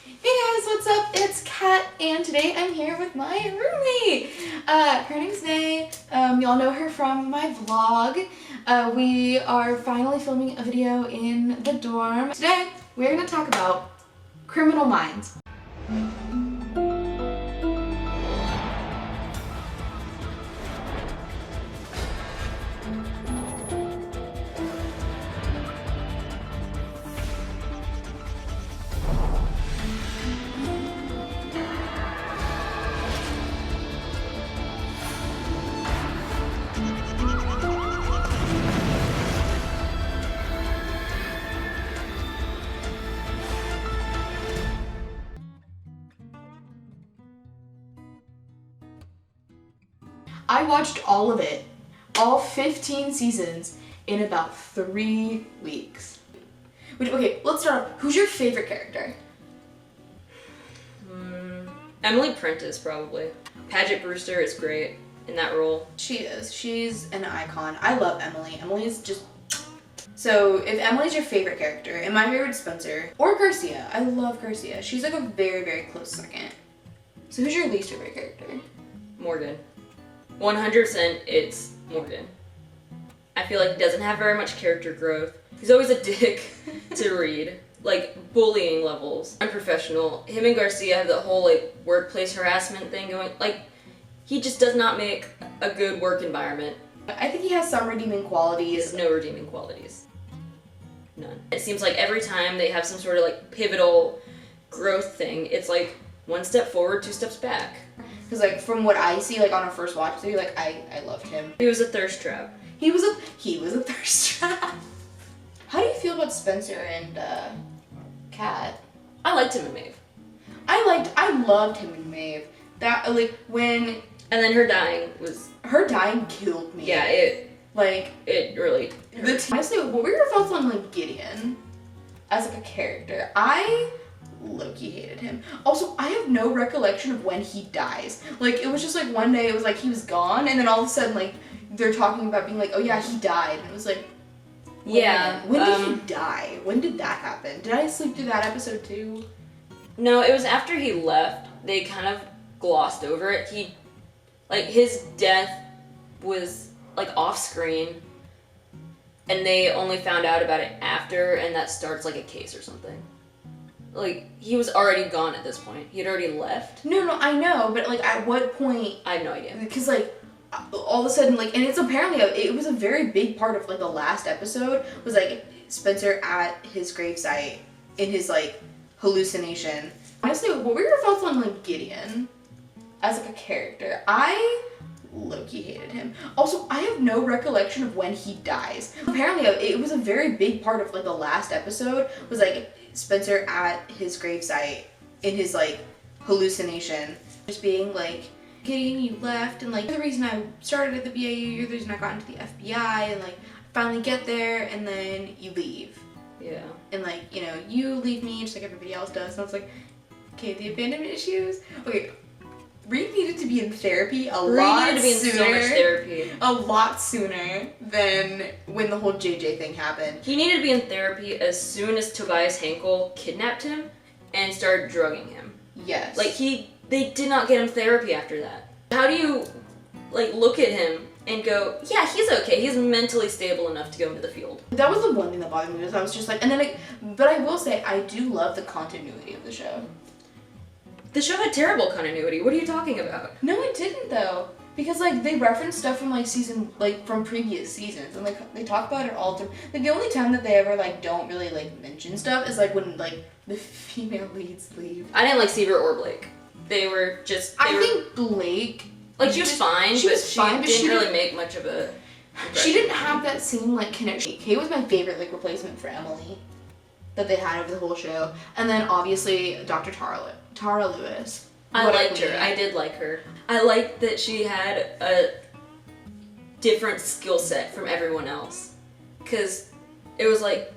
Hey guys, what's up? It's Kat, and today I'm here with my roommate. Her name's Nay. Y'all know her from my vlog. We are finally filming a video in the dorm. Today, we're gonna talk about Criminal Minds. I watched all of it, all 15 seasons, in about 3 weeks. Okay, let's start off. Who's your favorite character? Emily Prentice, probably. Paget Brewster is great in that role. She is. She's an icon. I love Emily. Emily's just... So, if Emily's your favorite character, and my favorite's Spencer, or Garcia. I love Garcia. She's like a very, very close second. So who's your least favorite character? Morgan. 100% it's Morgan. I feel like he doesn't have very much character growth. He's always a dick to read. Like, bullying levels. Unprofessional. Him and Garcia have the whole, like, workplace harassment thing going. Like, he just does not make a good work environment. I think he has some redeeming He qualities. has no redeeming qualities. None. It seems like every time they have some sort of, like, pivotal growth thing, it's like 1 step forward, 2 steps back. Because, like, from what I see, like, on our first watch through, like, I loved him. He was a thirst trap. He was a thirst trap. How do you feel about Spencer and, Kat? I liked him in Maeve. I loved him in Maeve. That, like, when... And then her dying was... Her dying killed me. Yeah, it really hurt. Honestly, what were your thoughts on, like, Gideon as, like, a character? I low-key hated him. Also, I have no recollection of when he dies. Like, it was just, like, one day it was, like, he was gone, and then all of a sudden, like, they're talking about being like, oh, yeah, he died. And it was like, Yeah. when did he die? When did that happen? Did I sleep through that episode, too? No, it was after he left. They kind of glossed over it. His death was, like, off-screen, and they only found out about it after, and that starts, like, a case or something. Like, he was already gone at this point. He had already left. No, I know, but, like, at what point... I have no idea. Because, like, all of a sudden, like, and it's apparently, it was a very big part of, like, the last episode, was, like, Spencer at his gravesite in his, like, hallucination. Honestly, what were your thoughts on, like, Gideon as, like, a character? I low-key hated him. Also, I have no recollection of when he dies. Apparently, it was a very big part of, like, the last episode, was, like, Spencer at his gravesite in his, like, hallucination. Just being, like, Gideon, you left, and, like, you're the reason I started at the BAU, you're the reason I got into the FBI, and, like, finally get there, and then you leave. Yeah. And, like, you know, you leave me just like everybody else does. And I was like, okay, the abandonment issues. Okay, Reed needed to be in therapy a lot needed to be in sooner. so much therapy. A lot sooner than when the whole JJ thing happened. He needed to be in therapy as soon as Tobias Hankel kidnapped him and started drugging him. Yes. Like, they did not get him therapy after that. How do you, like, look at him and go, yeah, he's okay. He's mentally stable enough to go into the field. That was the one thing that bothered me, was I was just like, and then, like, but I will say, I do love the continuity of the show. The show had terrible continuity. What are you talking about? No, it didn't, though. Because, like, they reference stuff from, like, from previous seasons, and, like, they talk about it all the time. Like, the only time that they ever, like, don't really, like, mention stuff is, like, when, like, the female leads leave. I didn't like Seaver or Blake. They were just... I think Blake... Like, she was fine, she but was she fine, but didn't she really didn't- make much of a... She didn't have that same, like, connection. Kay was my favorite, like, replacement for Emily that they had over the whole show. And then, obviously, Dr. Tara Lewis. I What a liked her. queen. I did like her. I liked that she had a different skill set from everyone else. Because it was like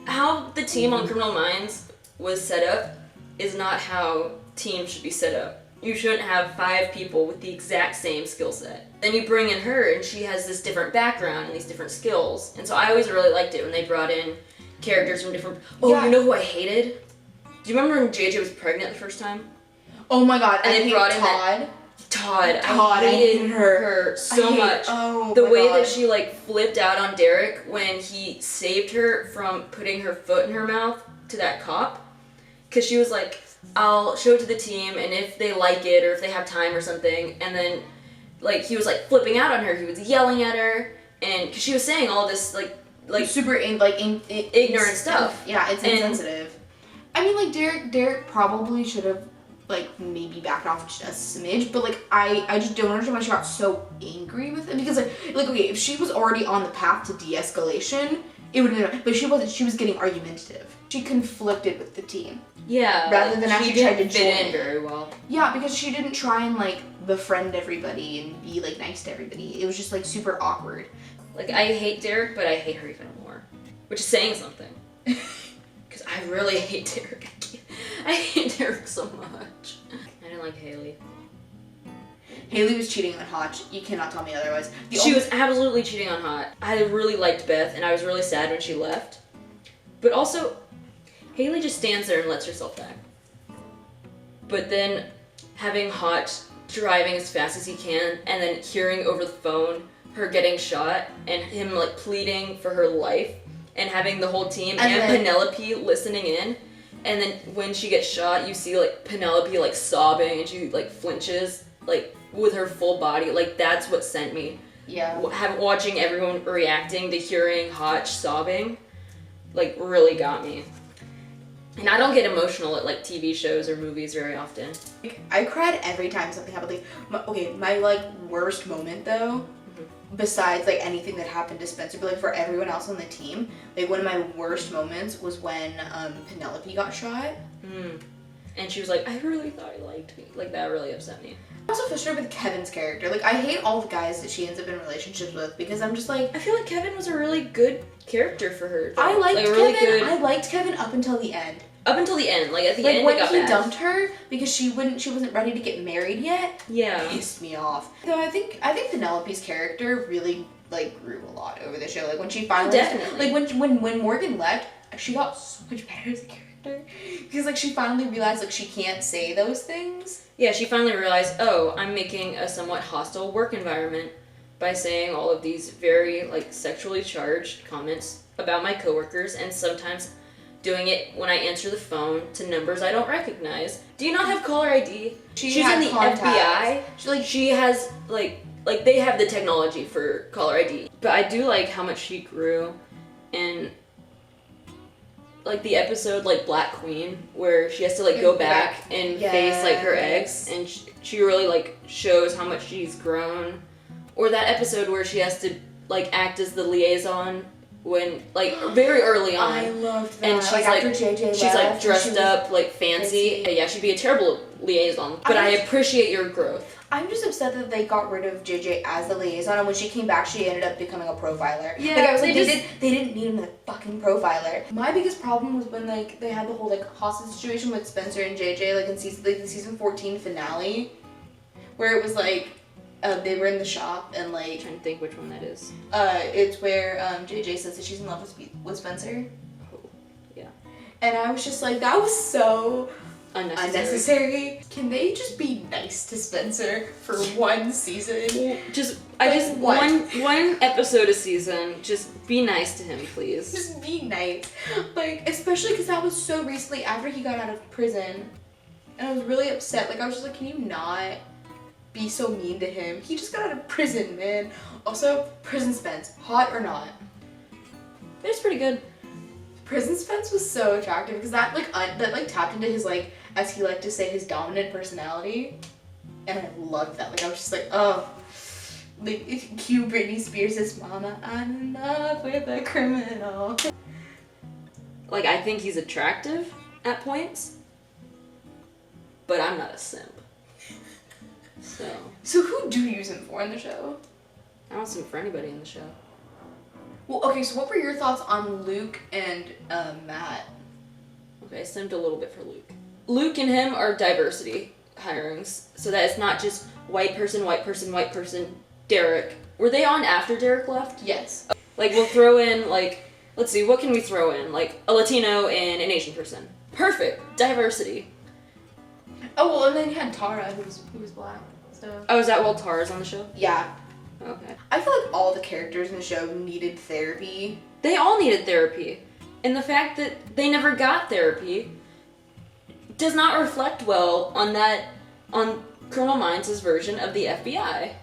how the team on Criminal Minds was set up is not how teams should be set up. You shouldn't have 5 people with the exact same skill set. Then you bring in her and she has this different background and these different skills. And so I always really liked it when they brought in characters from different... Oh, Yeah. you know who I hated? Do you remember when JJ was pregnant the first time? Oh my god, And I they hate brought in Todd. Todd, I hated hated her so much. Oh The my way God. that she like flipped out on Derek when he saved her from putting her foot in her mouth to that cop, because she was like, I'll show it to the team, and if they like it or if they have time or something, and then like he was like flipping out on her, he was yelling at her, and because she was saying all this like super ignorant stuff. Yeah, it's And- insensitive. I mean, like Derek probably should have like maybe backed off just a smidge, but like I just don't understand why she got so angry with it, because like okay, if she was already on the path to de-escalation, it would have been, but she wasn't. She was getting argumentative. She conflicted with the team. Yeah, Rather like, than she actually try didn't to fit join in it. very well. Yeah, because she didn't try and like befriend everybody and be like nice to everybody. It was just like super awkward. Like, I hate Derek, but I hate her even more. Which is saying something. Because I really hate Derek. I hate Derek so much. I didn't like Haley. Haley was cheating on Hotch. You cannot tell me otherwise. She was absolutely cheating on Hot. I really liked Beth, and I was really sad when she left. But also, Haley just stands there and lets herself die. But then having Hot driving as fast as he can, and then hearing over the phone her getting shot, and him like pleading for her life, and having the whole team and then- Penelope listening in, and then when she gets shot, you see like Penelope like sobbing, and she like flinches like with her full body. Like, that's what sent me. Yeah. Watching everyone reacting to hearing Hotch sobbing, like, really got me. And I don't get emotional at like TV shows or movies very often. I cried every time something happened. Like, my like worst moment though, besides like anything that happened to Spencer, but like for everyone else on the team, like one of my worst moments was when Penelope got shot. And she was like, I really thought he liked me. Like, that really upset me. I'm also frustrated with Kevin's character. Like, I hate all the guys that she ends up in relationships with, because I'm just like, I feel like Kevin was a really good character for her. I liked like, Kevin. really good. I liked Kevin up until the end. Up until the end. Like, at the Like end, when it got he bad. dumped her because she wasn't ready to get married yet. Yeah. Pissed me off. Though I think Penelope's character really like grew a lot over the show. Like when she finally Definitely. like when Morgan left, she got so much better as a character. Because like she finally realized like she can't say those things. Yeah, she finally realized, oh, I'm making a somewhat hostile work environment by saying all of these very, like, sexually charged comments about my coworkers, and sometimes doing it when I answer the phone to numbers I don't recognize. Do you not have caller ID? She's had in the contacts. FBI. She has, like, they have the technology for caller ID. But I do like how much she grew in, like, the episode, like, Black Queen, where she has to, like, go back and face, like, her ex, and she really, like, shows how much she's grown. Or that episode where she has to, like, act as the liaison when, like, very early on. I loved that. And she's, like like, after JJ she's, left, like, and dressed she was- up, like, fancy. Yeah, she'd be a terrible liaison, but I appreciate your growth. I'm just upset that they got rid of JJ as the liaison, and when she came back, she ended up becoming a profiler. Yeah, like I was like, they they didn't need him as a fucking profiler. My biggest problem was when like they had the whole like hostage situation with Spencer and JJ, like in the season 14 finale, where it was like they were in the shop and I'm like trying to think which one that is. it's where JJ says that she's in love with Spencer. Oh, yeah. And I was just like, that was so Unnecessary. Can they just be nice to Spencer for one season? One episode a season. Just be nice to him, please. Just be nice. Like, especially because that was so recently after he got out of prison. And I was really upset. Like, I was just like, can you not be so mean to him? He just got out of prison, man. Also, Prison Spence, hot or not? It's pretty good. Prison Spence was so attractive because that like tapped into his like, as he liked to say, his dominant personality. And I loved that. Like, I was just like, oh. Like, if cue Britney Spears' mama, I'm in love with a criminal. Like, I think he's attractive at points, but I'm not a simp. So who do you use him for in the show? I don't simp for anybody in the show. Well, okay, so what were your thoughts on Luke and Matt? Okay, I simped a little bit for Luke. Luke and him are diversity hirings, so that it's not just white person, white person, white person, Derek. Were they on after Derek left? Yes. Like, we'll throw in, like, let's see, what can we throw in? Like, a Latino and an Asian person. Perfect. Diversity. Oh, well, and then you had Tara, who was black, so... Oh, is that while Tara's on the show? Yeah. Okay. I feel like all the characters in the show needed therapy. They all needed therapy. And the fact that they never got therapy does not reflect well on Colonel Mines' version of the FBI.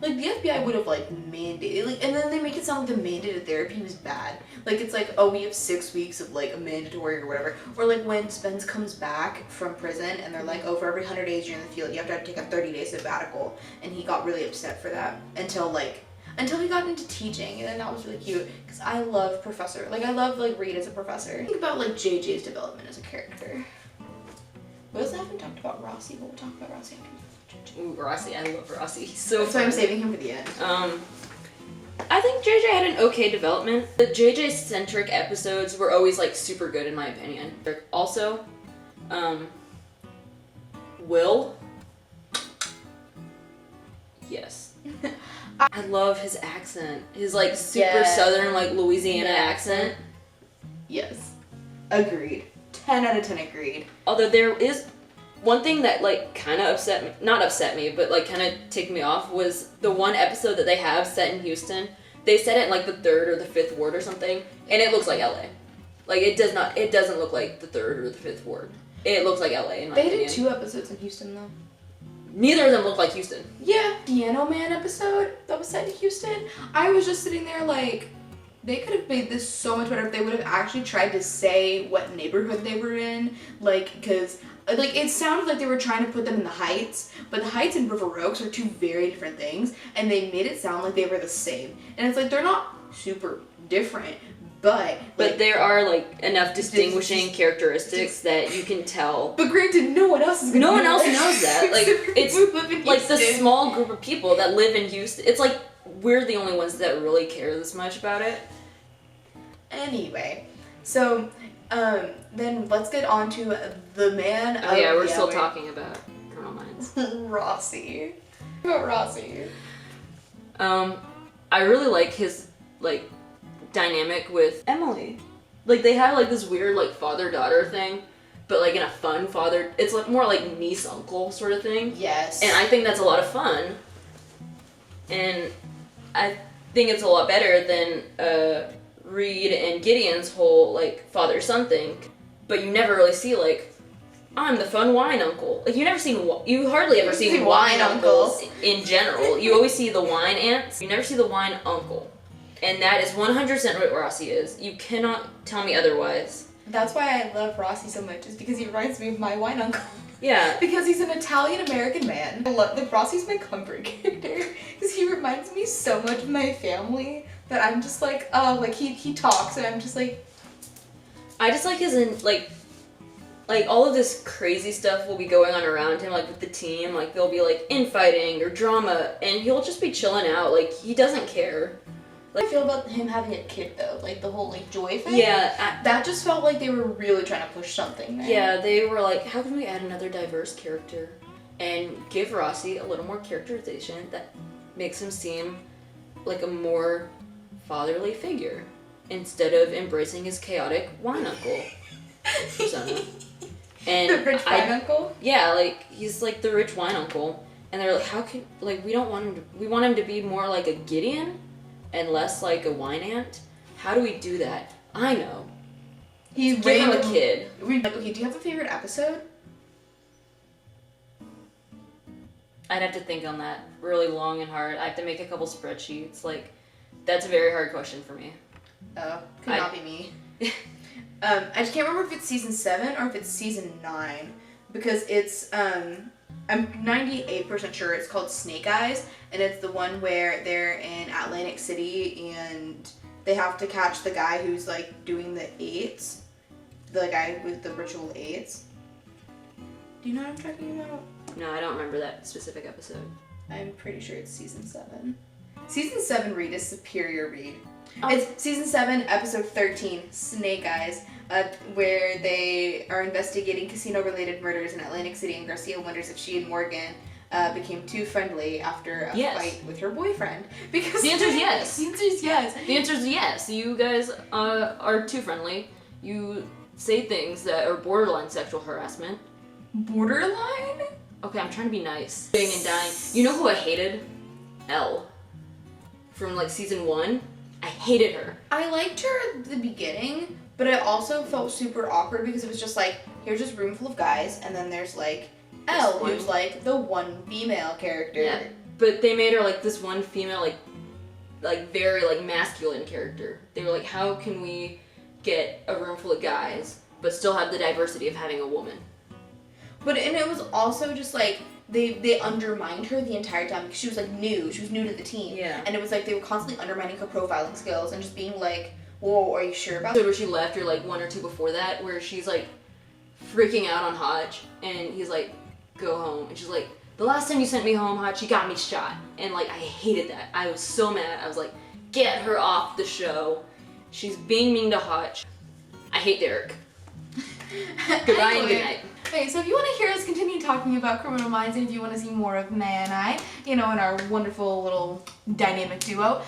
Like, the FBI would have, like, mandated, like, and then they make it sound like the mandated therapy was bad. Like, it's like, oh, we have 6 weeks of, like, a mandatory or whatever. Or, like, when Spence comes back from prison, and they're like, oh, for every 100 days you're in the field, you have to take a 30-day sabbatical. And he got really upset for that until he got into teaching, and then that was really cute. Because I love Professor, like, I love, like, Reed as a professor. Think about, like, JJ's development as a character. We also haven't talked about Rossi, but we'll talk about Rossi after. Ooh, Rossi. I love Rossi. He's so That's why I'm fun. saving him for the end. I think JJ had an okay development. The JJ-centric episodes were always, like, super good in my opinion. Also, Will. Yes. I love his accent. His, like, super Yes. southern, like, Louisiana Yeah. accent. Yes. Agreed. 10 out of 10 agreed. Although there is one thing that, like, kind of not upset me, but, like, kind of ticked me off was the one episode that they have set in Houston. They set it in, like, the 3rd or the 5th ward or something, and it looks like LA. Like, it doesn't look like the 3rd or the 5th ward. It looks like LA in my They opinion. did 2 episodes in Houston, though. Neither of them look like Houston. Yeah. Piano Man episode that was set in Houston. I was just sitting there like, they could have made this so much better if they would have actually tried to say what neighborhood they were in. Like, because, like, it sounded like they were trying to put them in the Heights, but the Heights and River Oaks are 2 very different things, and they made it sound like they were the same. And it's like, they're not super different, but... But there are, like, enough distinguishing characteristics that you can tell. But granted, no one else is gonna No know one else that. knows that. Like, Except for it's people who live in like the Houston. small group of people that live in Houston. It's like we're the only ones that really care this much about it. Anyway, so then let's get on to the man Oh of yeah, we're the still hour. talking about Colonel Mines. Rossi. About Rossi. I really like his, like, dynamic with Emily. Like, they have, like, this weird, like, father-daughter thing, but, like, in a fun father... It's, like, more like niece-uncle sort of thing. Yes. And I think that's a lot of fun. And I think it's a lot better than, Reed and Gideon's whole, like, father-son thing. But you never really see, like, I'm the fun wine uncle. Like, you hardly ever see wine uncles in general. You always see the wine aunts. You never see the wine uncle. And that is 100% what Rossi is. You cannot tell me otherwise. That's why I love Rossi so much, is because he reminds me of my wine uncle. Yeah. Because he's an Italian-American man. I love that Rossi's my comfort character. Because he reminds me so much of my family that I'm just like, oh, like, he talks, and I'm just like... I just like his, like, all of this crazy stuff will be going on around him, like, with the team. Like, there'll be, like, infighting or drama, and he'll just be chilling out. Like, he doesn't care. How do you feel about him having a kid, though? Like, the whole, like, Joy thing? Yeah. That just felt like they were really trying to push something there. Yeah, they were like, how can we add another diverse character and give Rossi a little more characterization that makes him seem like a more fatherly figure instead of embracing his chaotic wine uncle persona. And The rich wine uncle? Yeah, like, he's like the rich wine uncle, and they're like, how can, like, we want him to be more like a Gideon and less like a wine aunt. How do we do that? I know. He's Give him a kid. Okay, do you have a favorite episode? I'd have to think on that really long and hard. I have to make a couple spreadsheets. Like, that's a very hard question for me. Oh, could not be me. I just can't remember if it's season 7 or if it's season 9, because it's I'm 98% sure it's called Snake Eyes, and it's the one where they're in Atlantic City and they have to catch the guy who's like doing the 8s, the guy with the ritual 8s. Do you know what I'm talking about? No, I don't remember that specific episode. I'm pretty sure it's season 7. Season 7 Reed is Superior Reed. Oh. It's season 7, episode 13, Snake Eyes, where they are investigating casino-related murders in Atlantic City, and Garcia wonders if she and Morgan became too friendly after a Yes. fight with her boyfriend. Because The answer is yes. The answer is yes. The answer is yes. You guys are too friendly. say things that are borderline sexual harassment. Borderline? Okay, I'm trying to be nice. Living and dying. You know who I hated? Elle. From like season 1. I hated her. I liked her at the beginning, but I also felt super awkward because it was just like, here's this room full of guys, and then there's like Elle, one. who's like the one female character. Yeah. But they made her like this one female, like very like masculine character. They were like, how can we get a room full of guys but still have the diversity of having a woman? But and it was also just like they undermined her the entire time because she was like new. She was new to the team. Yeah. And it was like they were constantly undermining her profiling skills and just being like, whoa, are you sure about So where she left, or like 1 or 2 before that, where she's like freaking out on Hotch, and he's like, go home, and she's like, the last time you sent me home, Hotch, you got me shot. And like, I hated that. I was so mad. I was like, get her off the show. She's being mean to Hotch. I hate Derek. Goodbye and good night. Okay, so if you want to hear us continue talking about Criminal Minds, and if you want to see more of Maya and I, you know, in our wonderful little dynamic duo,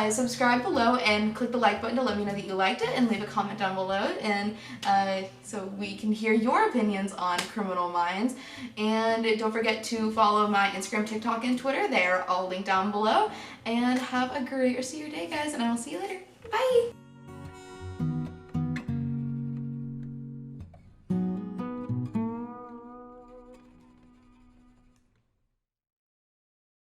subscribe below and click the like button to let me know that you liked it, and leave a comment down below, and so we can hear your opinions on Criminal Minds. And don't forget to follow my Instagram, TikTok, and Twitter. They are all linked down below. And have a great rest of your day, guys, and I will see you later. Bye!